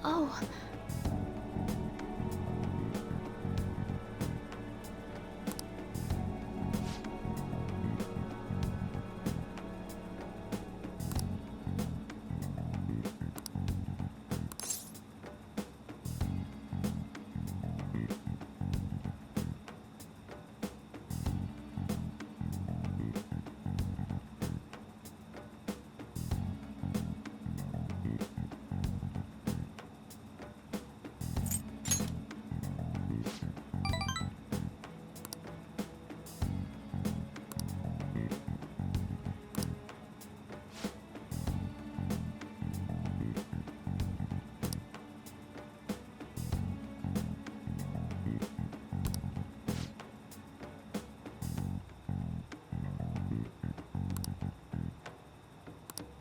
Oh,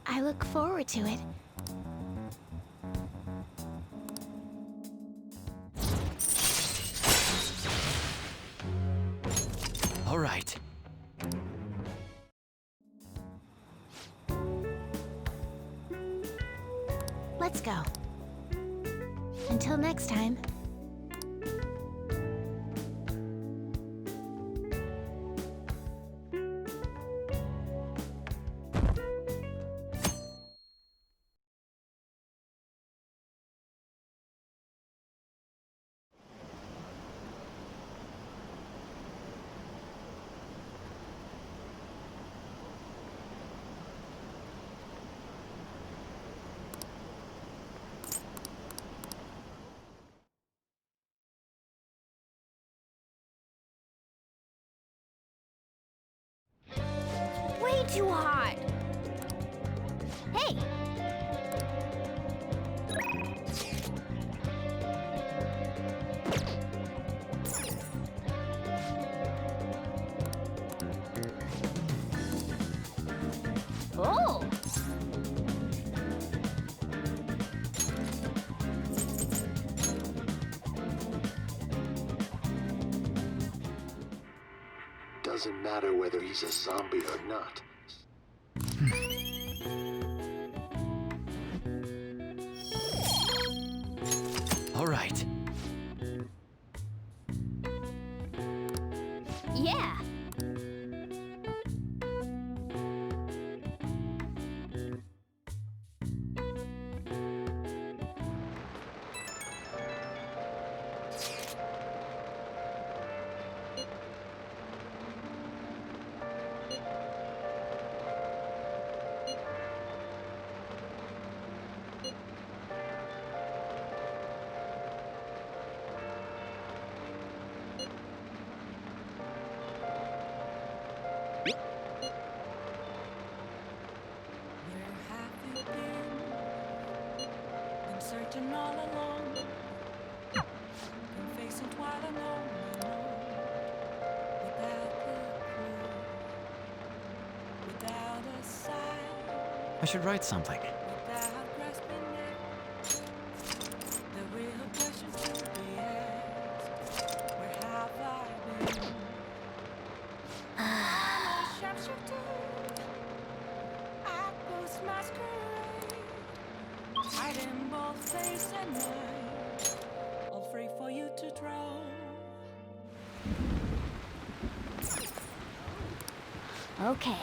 I look forward to it. All right. Let's go. Until next time. Way too hot. Hey! Oh! Doesn't matter whether he's a zombie or not. All right. Yeah! Where have you been searching all along? Been facing quite a long without the clue, without a sign, I should write something. without grasping it. The real questions to be asked. Where have I been? I'm a sharpshooter. I post masquerade, hiding both face and mind, all free for you to draw. Okay.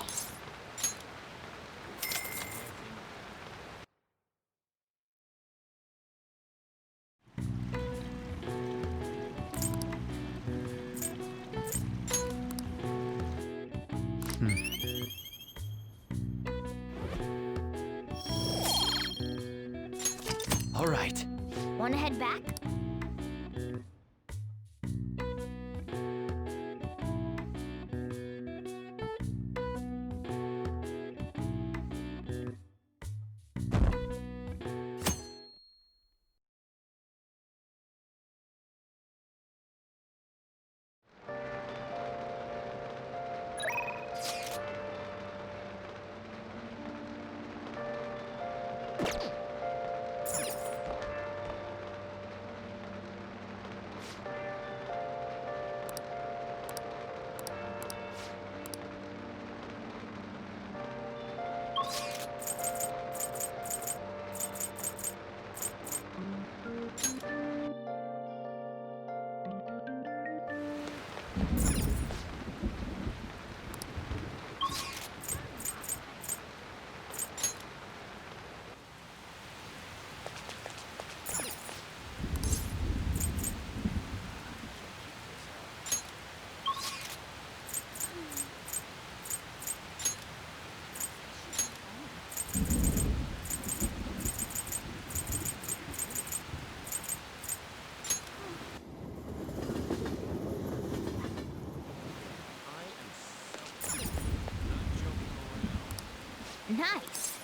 All right. Wanna head back? Nice.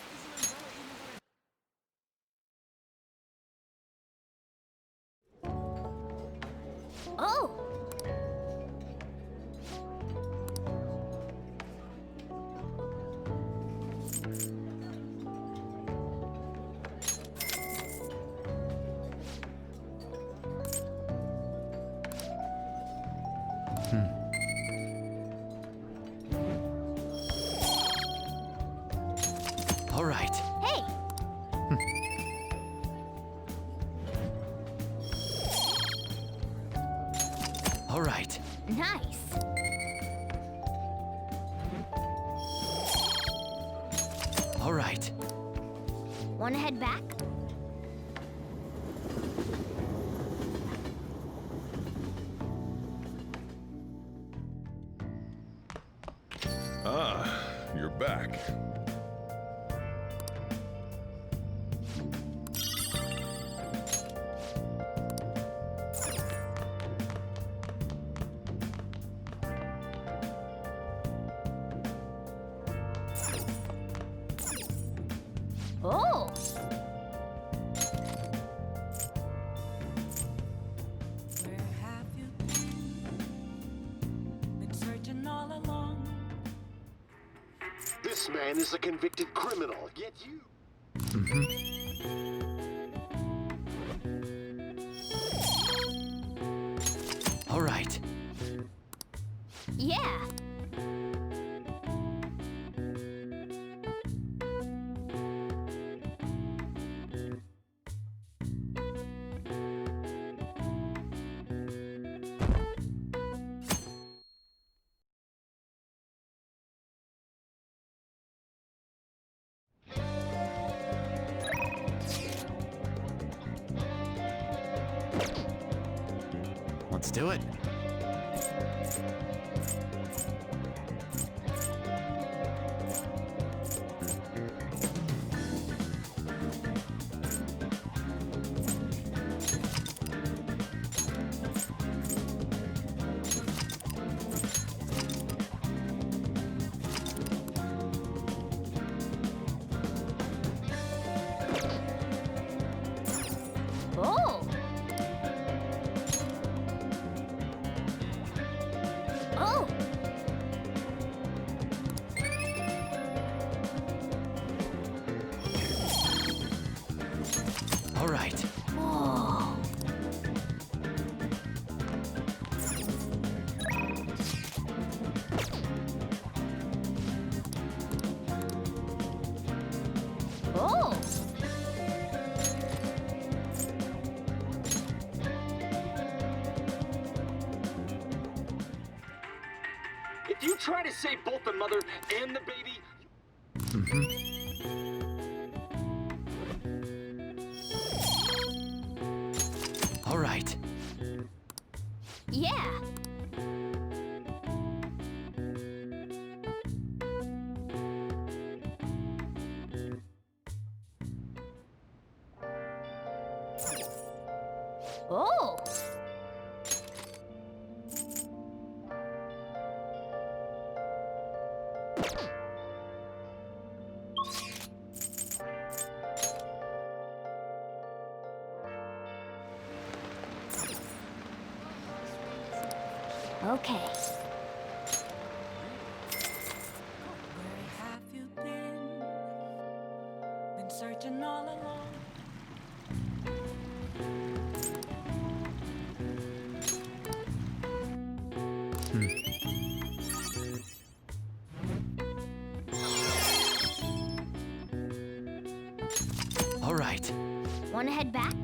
Oh! All right. Hey! All right. Nice. All right. Wanna head back? Ah, you're back. Oh! Where have you been searching all along? This man is a convicted criminal, yet you... All right. Yeah! Let's do it. Oh! Oh! All right. Whoa! Oh! If you try to save both the mother and the baby... All right. Yeah! Oh! Okay. Where have you been? Been searching all along. All right. Wanna head back?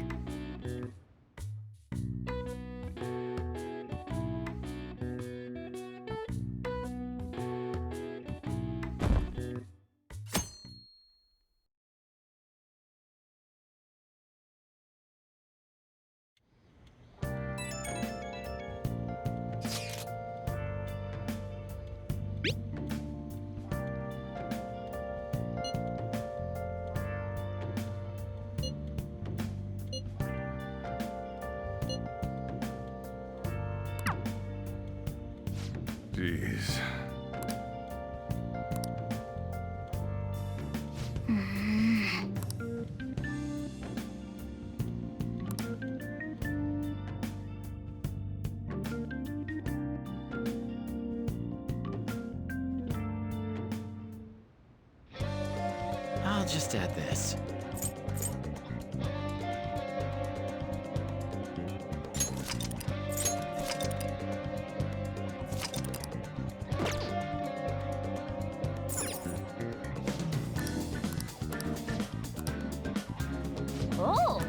Jeez. I'll just add this. Oh!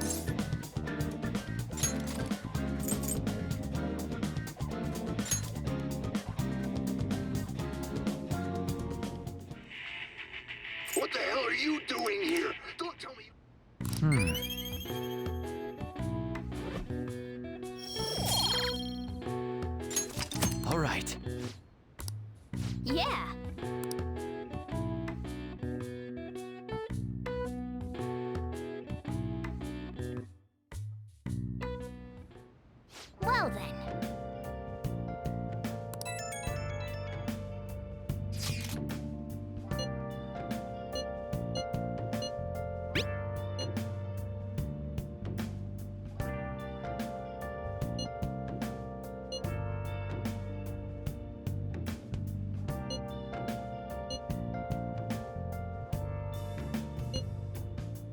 What the hell are you doing here? Don't tell me. All right. Yeah! Well then.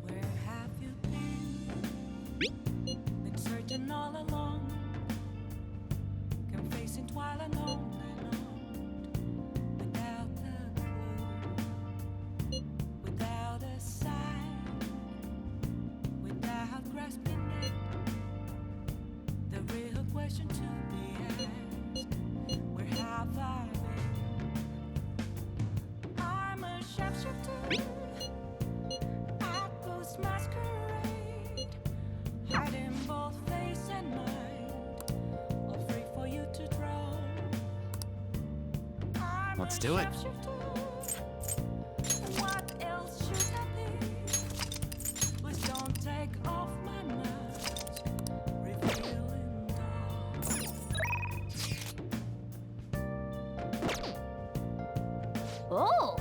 Where have you been? Been searching all along, confessing while alone and on, without a clue, without a sign, without grasping it. The real question to be asked: where have I been? I'm a sharpshooter. Outpost masquerade, hiding both face and mind, all free for you to draw. I'm Let's a do it. sharpshooter. What else should I be? Please don't take off my mask, revealing dawn. Oh!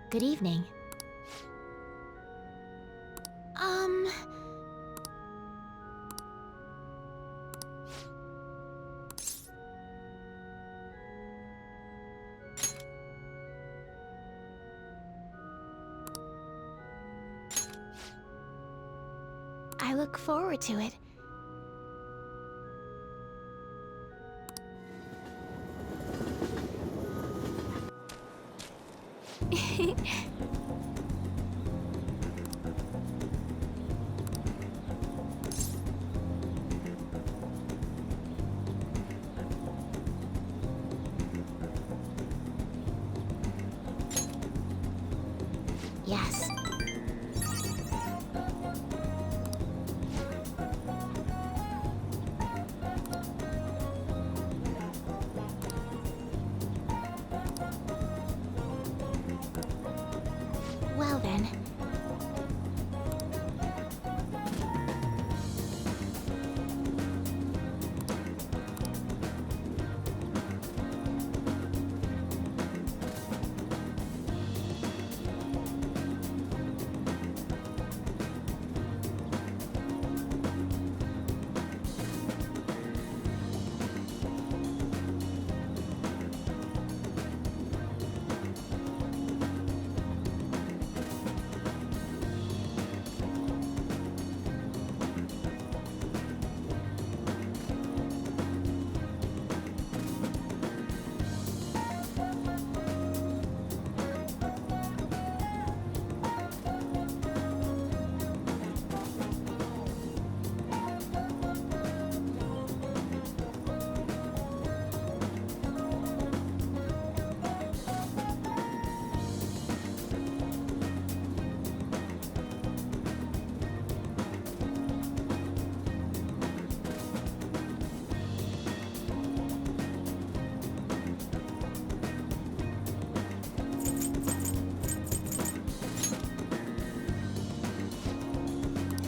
Good evening. I look forward to it. Yes. Well then.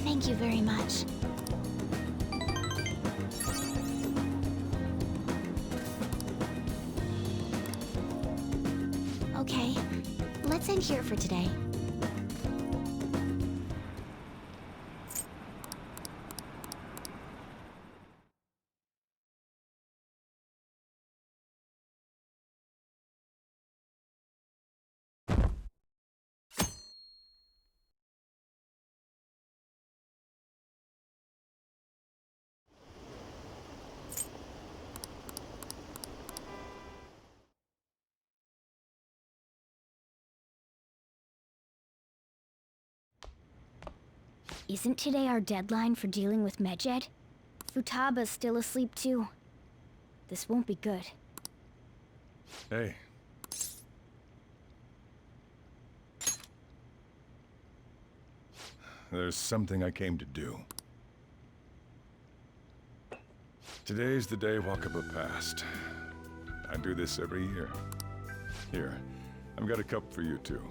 Thank you very much. Okay, let's end here for today. Isn't today our deadline for dealing with Medjed? Futaba's still asleep too. This won't be good. Hey. There's something I came to do. Today's the day Wakaba passed. I do this every year. Here, I've got a cup for you too.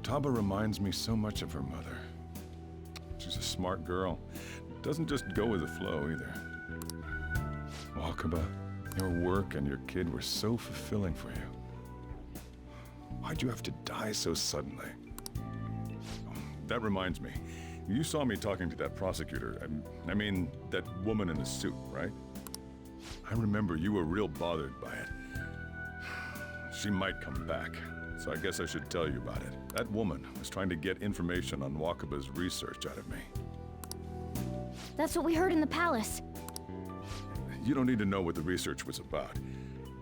Futaba reminds me so much of her mother. She's a smart girl. Doesn't just go with the flow either. Wakaba, your work and your kid were so fulfilling for you. Why'd you have to die so suddenly? That reminds me. You saw me talking to that prosecutor. I mean, that woman in the suit, right? I remember you were real bothered by it. She might come back, so I guess I should tell you about it. That woman was trying to get information on Wakaba's research out of me. That's what we heard in the palace. You don't need to know what the research was about.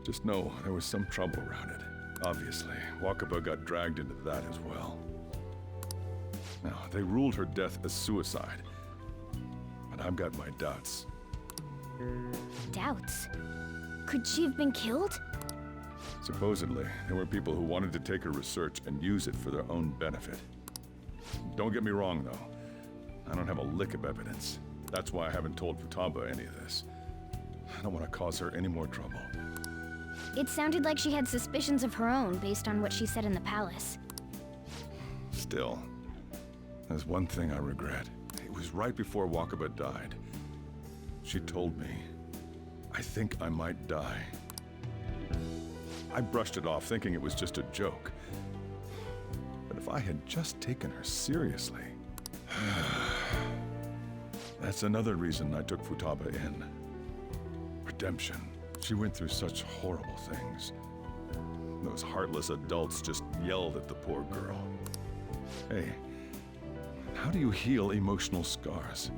Just know there was some trouble around it. Obviously, Wakaba got dragged into that as well. Now, they ruled her death as suicide. But I've got my doubts. Doubts? Could she have been killed? Supposedly, there were people who wanted to take her research and use it for their own benefit. Don't get me wrong, though. I don't have a lick of evidence. That's why I haven't told Futaba any of this. I don't want to cause her any more trouble. It sounded like she had suspicions of her own based on what she said in the palace. Still, there's one thing I regret. It was right before Wakaba died. She told me, I think I might die. I brushed it off, thinking it was just a joke. But if I had just taken her seriously... That's another reason I took Futaba in. Redemption. She went through such horrible things. Those heartless adults just yelled at the poor girl. Hey, how do you heal emotional scars?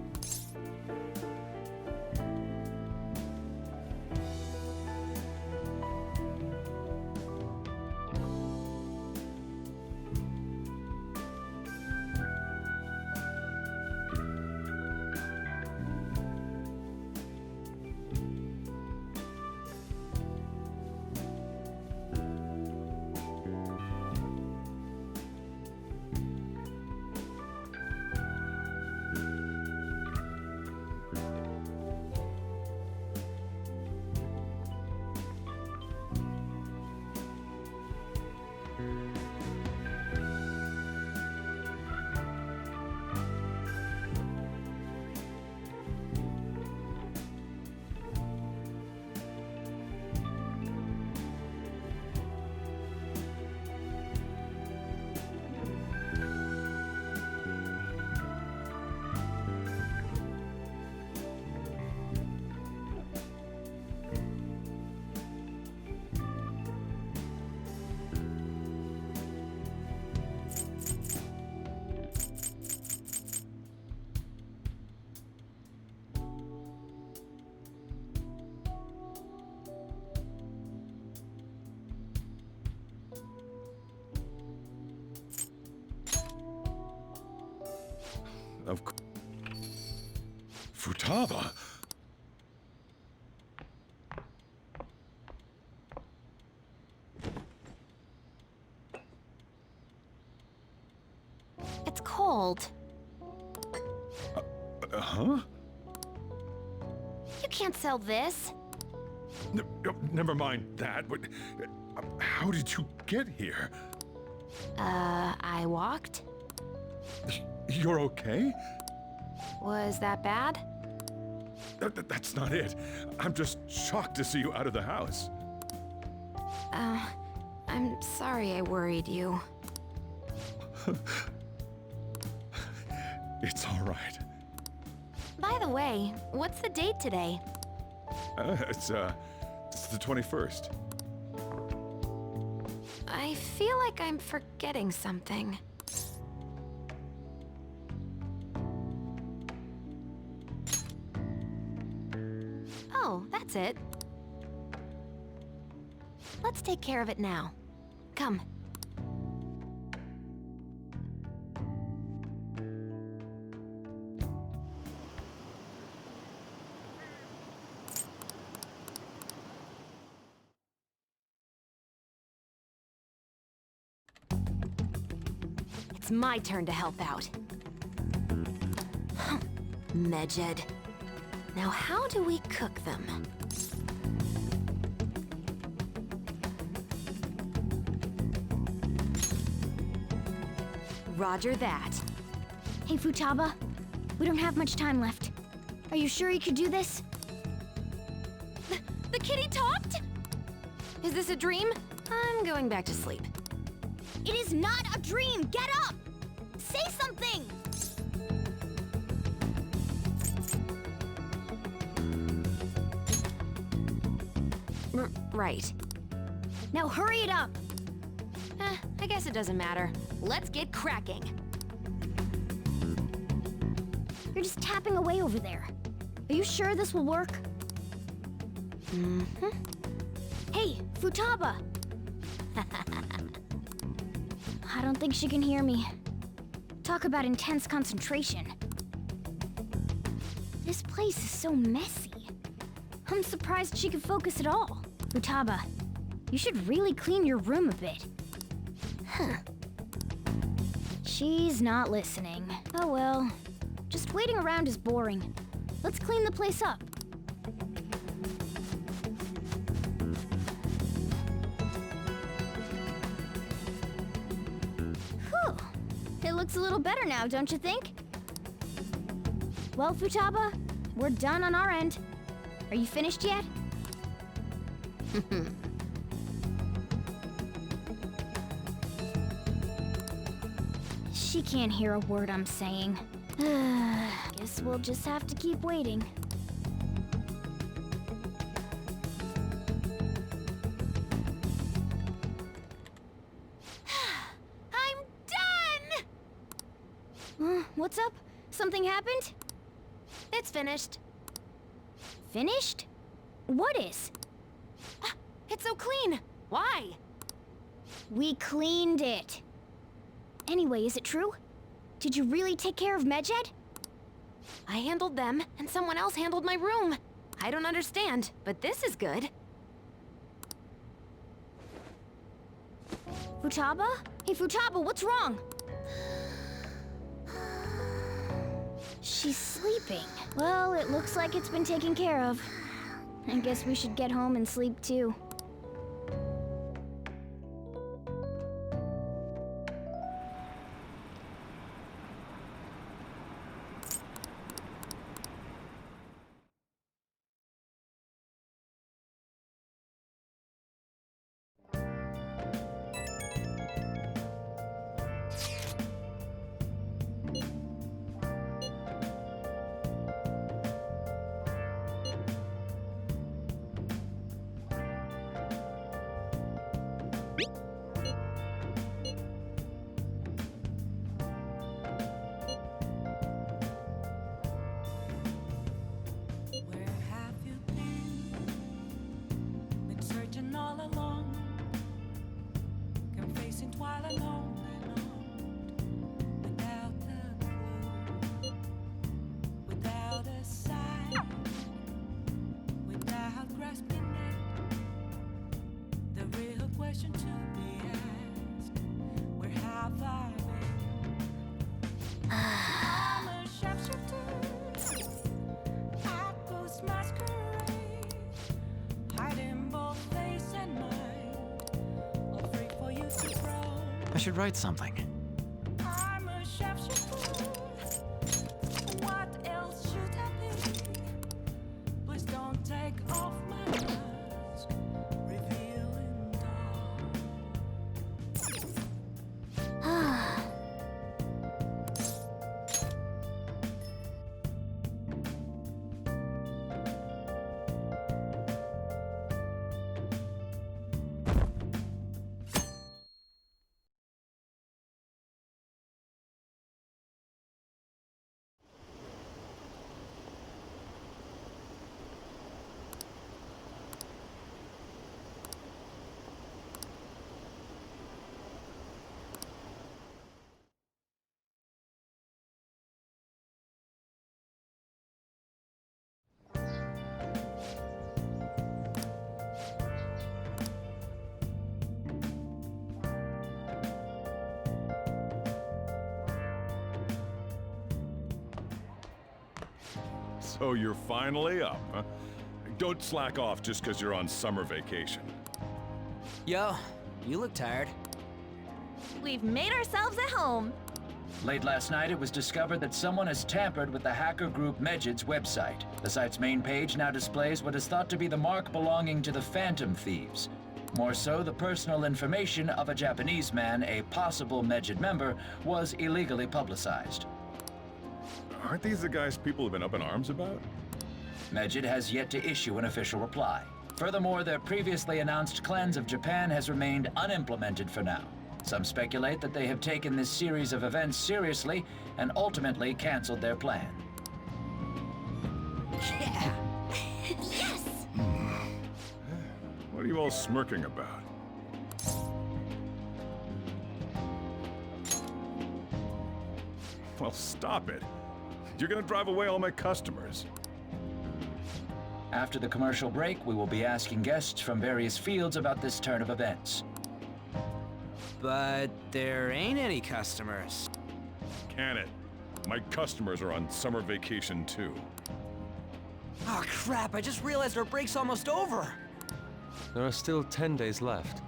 Of course. Futaba? It's cold. Huh? You can't sell this. Never mind that. But how did you get here? I walked? You're okay? Was that bad? That's not it. I'm just shocked to see you out of the house. I'm sorry I worried you. It's all right. By the way, what's the date today? It's the 21st. I feel like I'm forgetting something. Oh, that's it. Let's take care of it now. Come. It's my turn to help out. Medjed. Now how do we cook them? Roger that. Hey, Futaba. We don't have much time left. Are you sure you could do this? The kitty talked? Is this a dream? I'm going back to sleep. It is not a dream! Get up! Say something! Right. Now hurry it up! I guess it doesn't matter. Let's get cracking. You're just tapping away over there. Are you sure this will work? Mm-hmm. Hey, Futaba! I don't think she can hear me. Talk about intense concentration. This place is so messy. I'm surprised she could focus at all. Futaba, you should really clean your room a bit. Huh. She's not listening. Oh well. Just waiting around is boring. Let's clean the place up. Whew. It looks a little better now, don't you think? Well, Futaba, we're done on our end. Are you finished yet? She can't hear a word I'm saying. Guess we'll just have to keep waiting. I'm done! What's up? Something happened? It's finished. Finished? What is? It's so clean. Why? We cleaned it. Anyway, is it true? Did you really take care of Medjed? I handled them, and someone else handled my room. I don't understand, but this is good. Futaba? Hey, Futaba, what's wrong? She's sleeping. Well, it looks like it's been taken care of. I guess we should get home and sleep too. Where have you been? Been searching all along, confessing while alone and on, without a clue, without a sign, without grasping it. The real question to be asked: where have I been? I'm a sharpshooter. I post masquerade, hiding both face and mind, all free for you to throw. I should write something. I'm a sharpshooter. What else should I be? So you're finally up, huh? Don't slack off just because you're on summer vacation. Yo, you look tired. We've made ourselves at home. Late last night, it was discovered that someone has tampered with the hacker group Medjid's website. The site's main page now displays what is thought to be the mark belonging to the Phantom Thieves. More so, the personal information of a Japanese man, a possible Medjid member, was illegally publicized. Aren't these the guys people have been up in arms about? Medjid has yet to issue an official reply. Furthermore, their previously announced cleanse of Japan has remained unimplemented for now. Some speculate that they have taken this series of events seriously and ultimately canceled their plan. Yeah! Yes! What are you all smirking about? Well, stop it. You're gonna drive away all my customers. After the commercial break, we will be asking guests from various fields about this turn of events. But there ain't any customers. Can it? My customers are on summer vacation too. Oh crap, I just realized our break's almost over. There are still 10 days left.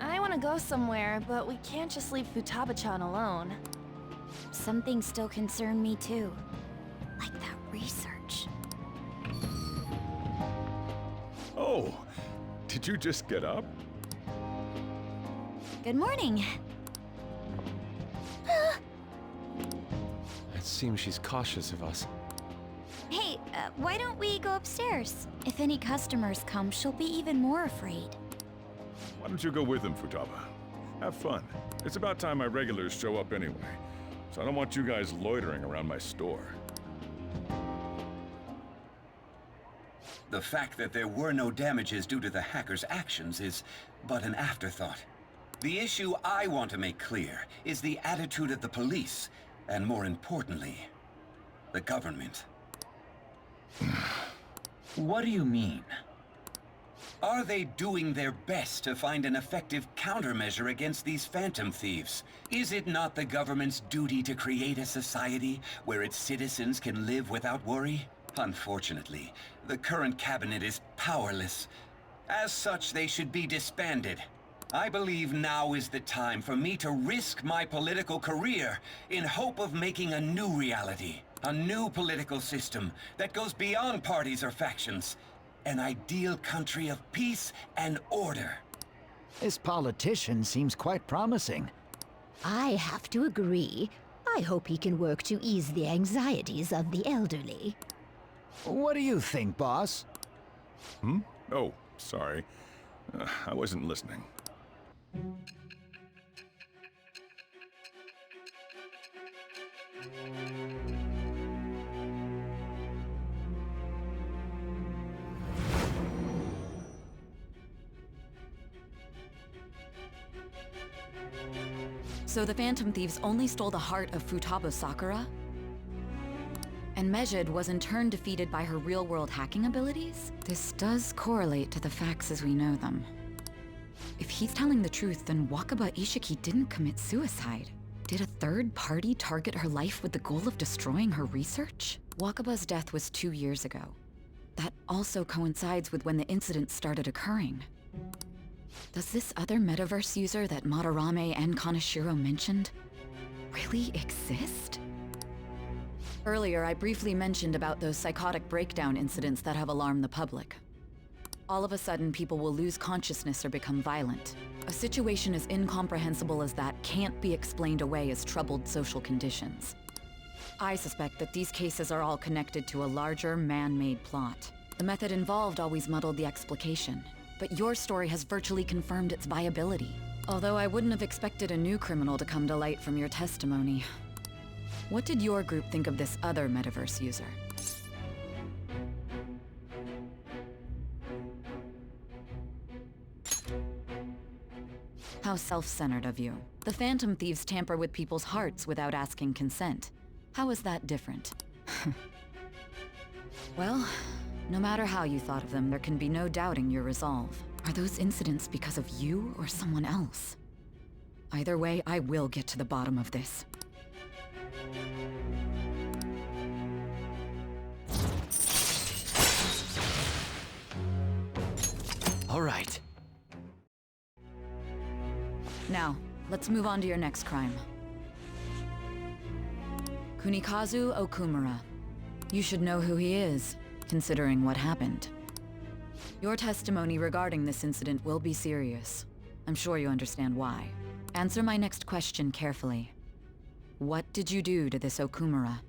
I want to go somewhere, but we can't just leave Futaba-chan alone. Some things still concern me too. Like that research. Oh, did you just get up? Good morning. It seems she's cautious of us. Hey, why don't we go upstairs? If any customers come, she'll be even more afraid. Why don't you go with them, Futaba? Have fun. It's about time my regulars show up anyway, so I don't want you guys loitering around my store. The fact that there were no damages due to the hackers' actions is but an afterthought. The issue I want to make clear is the attitude of the police, and more importantly, the government. What do you mean? Are they doing their best to find an effective countermeasure against these phantom thieves? Is it not the government's duty to create a society where its citizens can live without worry? Unfortunately, the current cabinet is powerless. As such, they should be disbanded. I believe now is the time for me to risk my political career in hope of making a new reality. A new political system that goes beyond parties or factions. An ideal country of peace and order. This politician seems quite promising. I have to agree. I hope he can work to ease the anxieties of the elderly. What do you think, boss? Oh, sorry. I wasn't listening. So the Phantom Thieves only stole the heart of Futaba Sakura? And Medjid was in turn defeated by her real-world hacking abilities? This does correlate to the facts as we know them. If he's telling the truth, then Wakaba Ishiki didn't commit suicide. Did a third party target her life with the goal of destroying her research? Wakaba's death was 2 years ago. That also coincides with when the incident started occurring. Does this other metaverse user that Madarame and Kaneshiro mentioned really exist? Earlier, I briefly mentioned about those psychotic breakdown incidents that have alarmed the public. All of a sudden, people will lose consciousness or become violent. A situation as incomprehensible as that can't be explained away as troubled social conditions. I suspect that these cases are all connected to a larger, man-made plot. The method involved always muddled the explication, but your story has virtually confirmed its viability. Although I wouldn't have expected a new criminal to come to light from your testimony. What did your group think of this other metaverse user? How self-centered of you. The Phantom Thieves tamper with people's hearts without asking consent. How is that different? Well, no matter how you thought of them, there can be no doubting your resolve. Are those incidents because of you or someone else? Either way, I will get to the bottom of this. All right. Now, let's move on to your next crime. Kunikazu Okumura. You should know who he is, considering what happened. Your testimony regarding this incident will be serious. I'm sure you understand why. Answer my next question carefully. What did you do to this Okumura?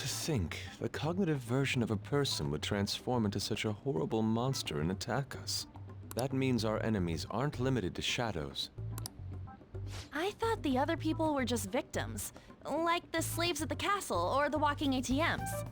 To think, the cognitive version of a person would transform into such a horrible monster and attack us. That means our enemies aren't limited to shadows. I thought the other people were just victims, like the slaves at the castle or the walking ATMs.